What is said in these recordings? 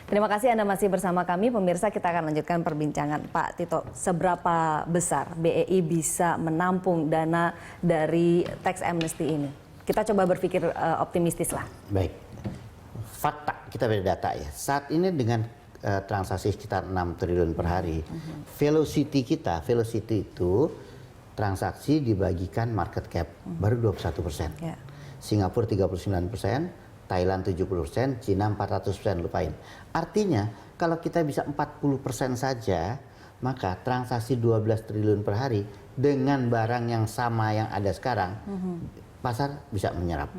Terima kasih Anda masih bersama kami. Pemirsa, kita akan lanjutkan perbincangan. Pak Tito, seberapa besar BEI bisa menampung dana dari tax amnesty ini? Kita coba berpikir optimistis lah. Baik, fakta kita beda data ya. Saat ini dengan transaksi sekitar 6 triliun per hari, velocity itu transaksi dibagikan market cap baru 21%. Ya. Singapura 39%. Thailand 70%, Cina 400%, lupain. Artinya kalau kita bisa 40% saja, maka transaksi 12 triliun per hari dengan barang yang sama yang ada sekarang, pasar bisa menyerap.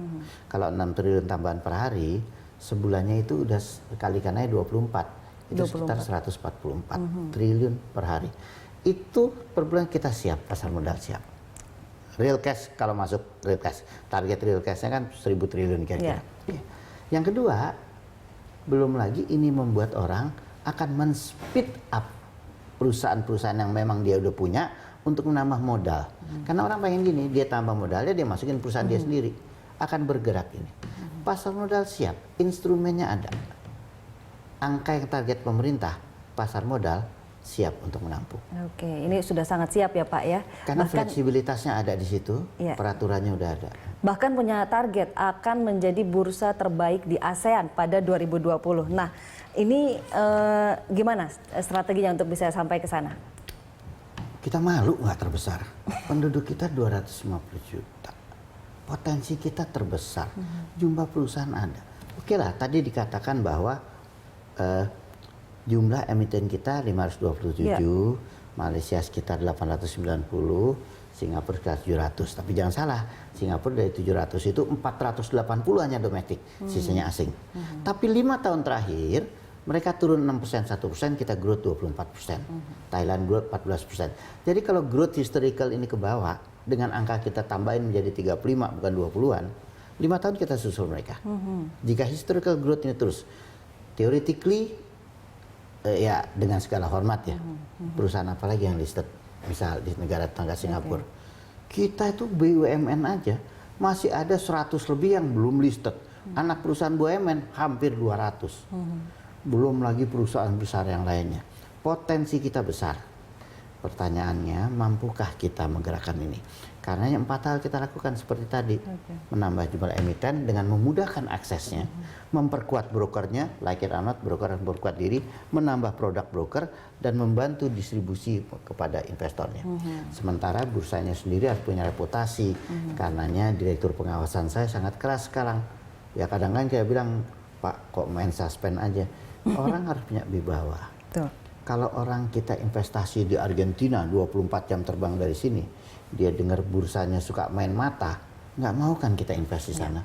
Kalau 6 triliun tambahan per hari, sebulannya itu udah kalikannya 24. Itu sekitar 144 triliun per hari. Itu per bulan kita siap, pasar modal siap. Real cash kalau masuk real cash, target real cashnya kan 1.000 triliun kira-kira. Yeah. Yang kedua, belum lagi ini membuat orang akan men-speed up perusahaan-perusahaan yang memang dia udah punya untuk menambah modal. Karena orang pengen gini, dia tambah modalnya, dia masukin perusahaan dia sendiri, akan bergerak ini. Pasar modal siap, instrumennya ada. Angka yang target pemerintah, pasar modal siap untuk menampung. Oke, ini sudah sangat siap ya Pak ya. Karena fleksibilitasnya ada di situ, ya, peraturannya udah ada. Bahkan punya target akan menjadi bursa terbaik di ASEAN pada 2020. Nah, ini gimana strateginya untuk bisa sampai ke sana? Kita malu nggak terbesar. Penduduk kita 250 juta. Potensi kita terbesar. Jumlah perusahaan ada. Oke lah, tadi dikatakan bahwa jumlah emiten kita 527, Malaysia sekitar 890, Singapura sekitar 700. Tapi jangan salah, Singapura dari 700 itu 480 hanya domestik, sisanya asing. Tapi 5 tahun terakhir, mereka turun 6%, 1%, kita growth 24%. Thailand growth 14%. Jadi kalau growth historical ini ke bawah, dengan angka kita tambahin menjadi 35, bukan 20-an, 5 tahun kita susul mereka. Jika historical growth ini terus, theoretically, ya dengan segala hormat ya, perusahaan apa lagi yang listed misal di negara tetangga Singapura, kita itu BUMN aja masih ada 100 lebih yang belum listed. Anak perusahaan BUMN hampir 200, belum lagi perusahaan besar yang lainnya. Potensi kita besar. Pertanyaannya, mampukah kita menggerakkan ini? Karena yang 4 hal kita lakukan seperti tadi, menambah jumlah emiten dengan memudahkan aksesnya, memperkuat brokernya, like it or not, broker yang memperkuat diri, menambah produk broker, dan membantu distribusi kepada investornya. Sementara bursanya sendiri harus punya reputasi, karenanya direktur pengawasan saya sangat keras sekarang. Ya kadang-kadang kayak bilang, Pak kok main suspend aja, orang harus punya wibawa. Kalau orang kita investasi di Argentina 24 jam terbang dari sini, dia dengar bursanya suka main mata, nggak mau kan kita investasi di sana.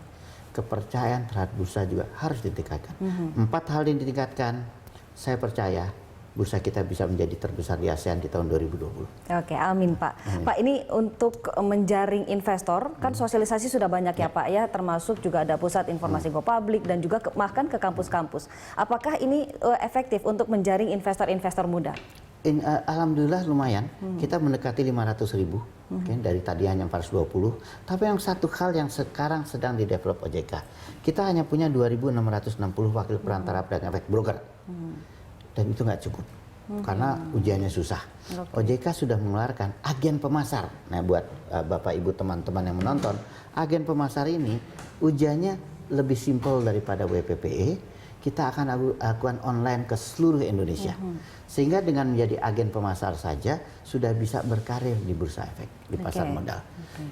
Kepercayaan terhadap bursa juga harus ditingkatkan. 4 hal yang ditingkatkan, saya percaya bursa kita bisa menjadi terbesar di ASEAN di tahun 2020. Oke, amin Pak. Pak, ini untuk menjaring investor, kan sosialisasi sudah banyak ya Pak ya, termasuk juga ada pusat informasi GoPublic dan juga bahkan ke kampus-kampus. Apakah ini efektif untuk menjaring investor-investor muda? Alhamdulillah lumayan, kita mendekati 500.000, dari tadi hanya 420. Tapi yang satu hal yang sekarang sedang di-develop OJK, kita hanya punya 2.660 wakil perantara pedagang efek broker. Dan itu nggak cukup, karena ujiannya susah. OJK sudah mengeluarkan agen pemasar. Nah buat Bapak Ibu teman-teman yang menonton, agen pemasar ini ujiannya lebih simpel daripada WPPE. Kita akan lakukan online ke seluruh Indonesia. Sehingga dengan menjadi agen pemasar saja sudah bisa berkarir di bursa efek, di pasar modal.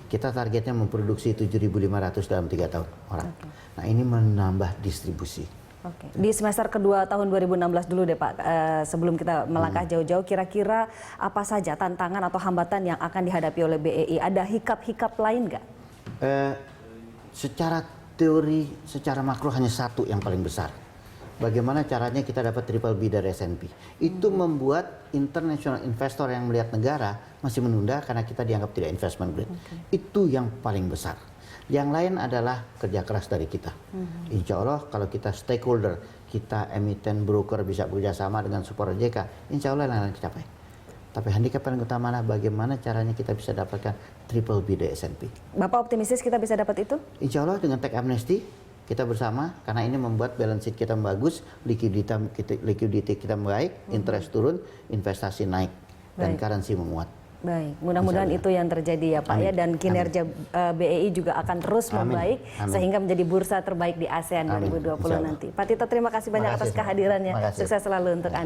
Kita targetnya memproduksi 7.500 dalam 3 tahun orang. Nah ini menambah distribusi. Di semester kedua tahun 2016 dulu deh Pak, sebelum kita melangkah jauh-jauh, kira-kira apa saja tantangan atau hambatan yang akan dihadapi oleh BEI? Ada hiccup-hiccup lain nggak? Secara teori, secara makro hanya satu yang paling besar. Bagaimana caranya kita dapat triple B dari S&P. Itu membuat international investor yang melihat negara masih menunda karena kita dianggap tidak investment grade. Itu yang paling besar. Yang lain adalah kerja keras dari kita. Insya Allah kalau kita stakeholder, kita emiten broker bisa bekerjasama dengan support OJK, insya Allah yang lain tercapai. Tapi handicap paling utama adalah bagaimana caranya kita bisa dapatkan triple B dari S&P. Bapak optimistis kita bisa dapat itu? Insya Allah dengan tax amnesty, kita bersama karena ini membuat balance sheet kita bagus, liquidity kita baik, interest turun, investasi naik, dan currency menguat. Baik, mudah-mudahan itu yang terjadi ya Pak. Amin. Ya, dan kinerja BEI juga akan terus membaik sehingga menjadi bursa terbaik di ASEAN 2020 nanti. Pak Tito, terima kasih banyak atas kehadirannya. Sukses selalu untuk Anda.